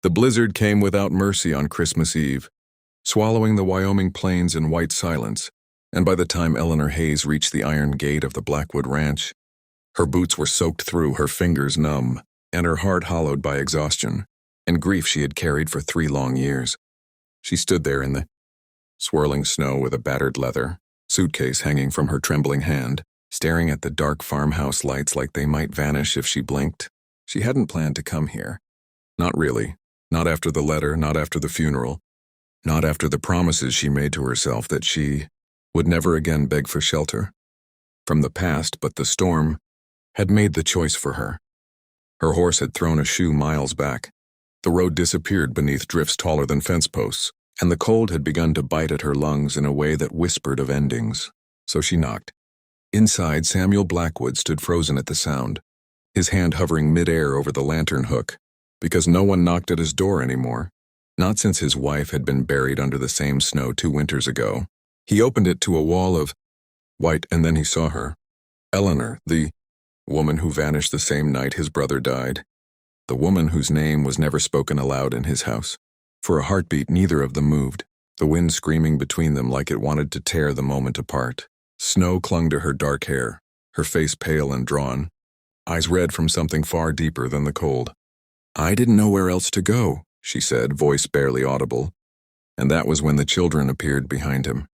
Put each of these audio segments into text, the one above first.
The blizzard came without mercy on Christmas Eve, swallowing the Wyoming plains in white silence, and by the time Eleanor Hayes reached the iron gate of the Blackwood Ranch, her boots were soaked through, her fingers numb, and her heart hollowed by exhaustion and grief she had carried for 3 long years. She stood there in the swirling snow with a battered leather suitcase hanging from her trembling hand, staring at the dark farmhouse lights like they might vanish if she blinked. She hadn't planned to come here. Not really. Not after the letter, not after the funeral, not after the promises she made to herself that she would never again beg for shelter from the past, but the storm had made the choice for her. Her horse had thrown a shoe miles back. The road disappeared beneath drifts taller than fence posts, and the cold had begun to bite at her lungs in a way that whispered of endings. So she knocked. Inside, Samuel Blackwood stood frozen at the sound, his hand hovering mid-air over the lantern hook, because no one knocked at his door anymore, not since his wife had been buried under the same snow 2 winters ago. He opened it to a wall of white, and then he saw her. Eleanor, the woman who vanished the same night his brother died. The woman whose name was never spoken aloud in his house. For a heartbeat, neither of them moved, the wind screaming between them like it wanted to tear the moment apart. Snow clung to her dark hair, her face pale and drawn, eyes red from something far deeper than the cold. "I didn't know where else to go," she said, voice barely audible. And that was when the children appeared behind him.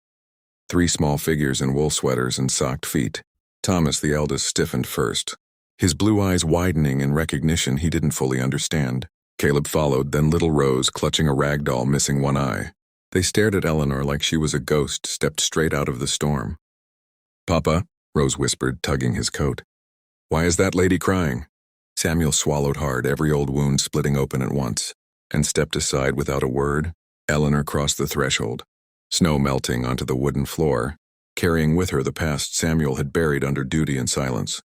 3 small figures in wool sweaters and socked feet. Thomas, the eldest, stiffened first, his blue eyes widening in recognition he didn't fully understand. Caleb followed, then little Rose, clutching a rag doll missing one eye. They stared at Eleanor like she was a ghost stepped straight out of the storm. "Papa," Rose whispered, tugging his coat. "Why is that lady crying?" Samuel swallowed hard, every old wound splitting open at once, and stepped aside without a word. Eleanor crossed the threshold, snow melting onto the wooden floor, carrying with her the past Samuel had buried under duty and silence.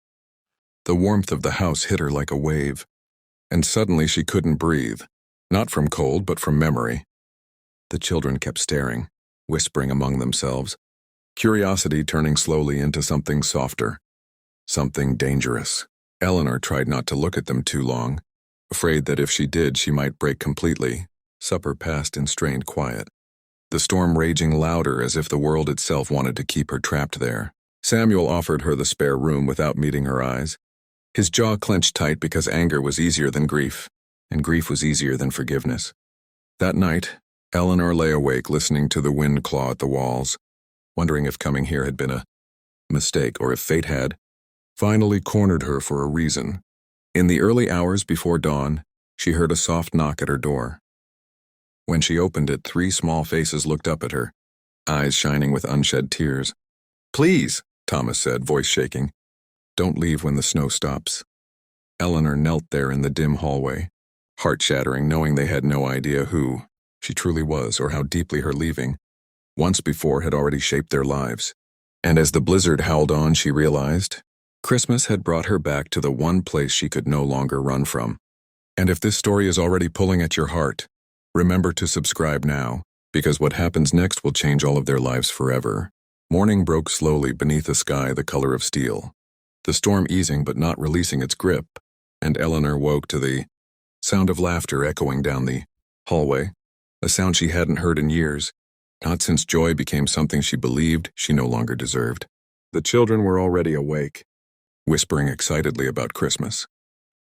The warmth of the house hit her like a wave, and suddenly she couldn't breathe, not from cold but from memory. The children kept staring, whispering among themselves, curiosity turning slowly into something softer, something dangerous. Eleanor tried not to look at them too long, afraid that if she did she might break completely. Supper passed in strained quiet, the storm raging louder as if the world itself wanted to keep her trapped there. Samuel offered her the spare room without meeting her eyes. His jaw clenched tight because anger was easier than grief, and grief was easier than forgiveness. That night, Eleanor lay awake listening to the wind claw at the walls, wondering if coming here had been a mistake or if fate had finally cornered her for a reason. In the early hours before dawn, she heard a soft knock at her door. When she opened it, 3 small faces looked up at her, eyes shining with unshed tears. "Please," Thomas said, voice shaking. "Don't leave when the snow stops." Eleanor knelt there in the dim hallway, heart-shattering, knowing they had no idea who she truly was or how deeply her leaving, once before, had already shaped their lives. And as the blizzard howled on, she realized Christmas had brought her back to the one place she could no longer run from. And if this story is already pulling at your heart, remember to subscribe now, because what happens next will change all of their lives forever. Morning broke slowly beneath a sky the color of steel, the storm easing but not releasing its grip, and Eleanor woke to the sound of laughter echoing down the hallway, a sound she hadn't heard in years, not since joy became something she believed she no longer deserved. The children were already awake, whispering excitedly about Christmas,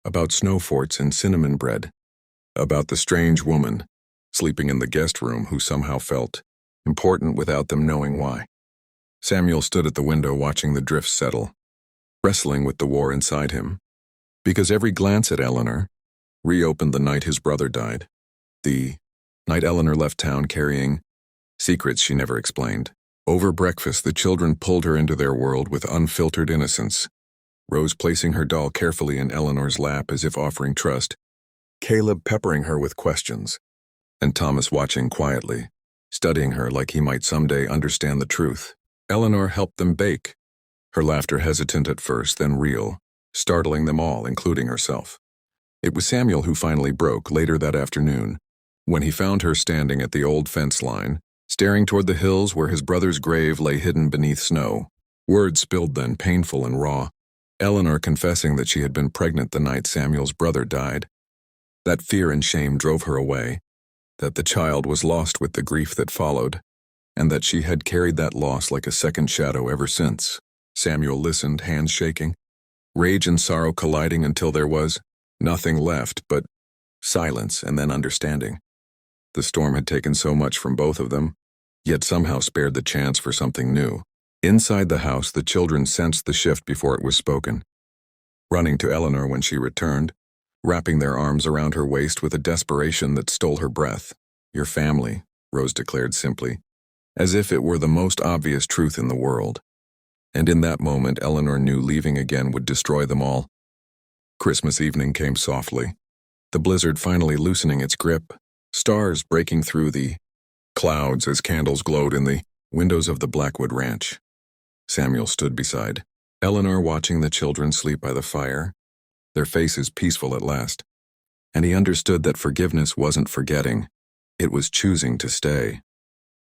about snow forts and cinnamon bread, about the strange woman sleeping in the guest room who somehow felt important without them knowing why. Samuel stood at the window watching the drifts settle, wrestling with the war inside him, because every glance at Eleanor reopened the night his brother died, the night Eleanor left town carrying secrets she never explained. Over breakfast, the children pulled her into their world with unfiltered innocence, Rose placing her doll carefully in Eleanor's lap as if offering trust, Caleb peppering her with questions, and Thomas watching quietly, studying her like he might someday understand the truth. Eleanor helped them bake, her laughter hesitant at first, then real, startling them all, including herself. It was Samuel who finally broke later that afternoon, when he found her standing at the old fence line, staring toward the hills where his brother's grave lay hidden beneath snow. Words spilled then, painful and raw. Eleanor confessing that she had been pregnant the night Samuel's brother died. That fear and shame drove her away, that the child was lost with the grief that followed, and that she had carried that loss like a second shadow ever since. Samuel listened, hands shaking, rage and sorrow colliding until there was nothing left but silence and then understanding. The storm had taken so much from both of them, yet somehow spared the chance for something new. Inside the house, the children sensed the shift before it was spoken, running to Eleanor when she returned, wrapping their arms around her waist with a desperation that stole her breath. "Your family," Rose declared simply, as if it were the most obvious truth in the world. And in that moment, Eleanor knew leaving again would destroy them all. Christmas evening came softly, the blizzard finally loosening its grip, stars breaking through the clouds as candles glowed in the windows of the Blackwood Ranch. Samuel stood beside Eleanor, watching the children sleep by the fire, their faces peaceful at last, and he understood that forgiveness wasn't forgetting, it was choosing to stay.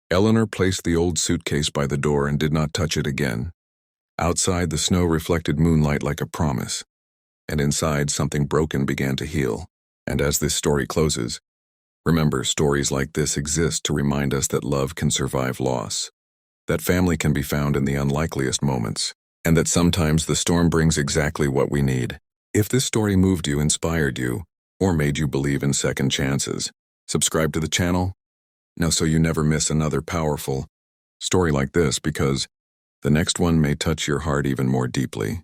Eleanor placed the old suitcase by the door and did not touch it again. Outside, the snow reflected moonlight like a promise, and inside, something broken began to heal. And as this story closes, remember, stories like this exist to remind us that love can survive loss, that family can be found in the unlikeliest moments, and that sometimes the storm brings exactly what we need. If this story moved you, inspired you, or made you believe in second chances, subscribe to the channel now so you never miss another powerful story like this, because the next one may touch your heart even more deeply.